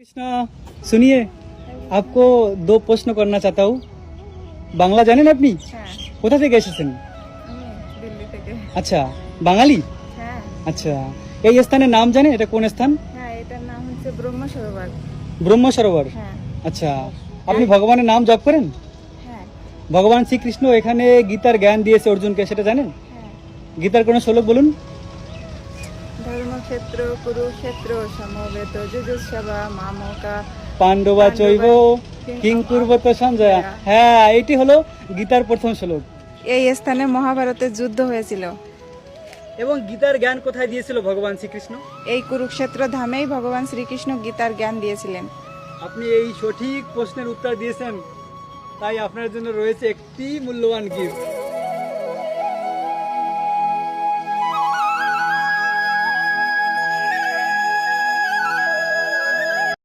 कृष्णा सुनिए, आपको दो प्रश्न करना चाहता हूँ। বাংলা জানেন আপনি? হ্যাঁ, কোথা থেকে এসেছেন? আমি দিল্লি থেকে। আচ্ছা, বাঙালি? হ্যাঁ, আচ্ছা, এই স্থানের নাম জানেন? এটা কোন স্থান? হ্যাঁ, এটার নাম হচ্ছে ব্রহ্ম সরোবর। ব্রহ্ম সরোবর। হ্যাঁ, আচ্ছা, আপনি ভগবানের নাম জপ করেন? হ্যাঁ, ভগবান শ্রীকৃষ্ণ এখানে গীতার জ্ঞান দিয়েছে অর্জুনকে, সেটা জানেন? হ্যাঁ। গীতার কোনো শ্লোক বলুন। ধর্মক্ষেত্র কুরুক্ষেত্র সমবেত যুযুৎসবা মামকা পাণ্ডবা চৈব কিং কুর্বত সঞ্জয়। হ্যাঁ, এটি হলো গীতার প্রথম শ্লোক। এই স্থানে মহাভারতের যুদ্ধ হয়েছিল। এবং গীতার জ্ঞান কোথায় দিয়েছিল ভগবান শ্রীকৃষ্ণ? এই কুরুক্ষেত্র ধামেই ভগবান শ্রীকৃষ্ণ গীতার জ্ঞান দিয়েছিলেন। আপনি এই সঠিক প্রশ্নের উত্তর দিয়েছেন, তাই আপনার জন্য রয়েছে একটি মূল্যবান গিফট।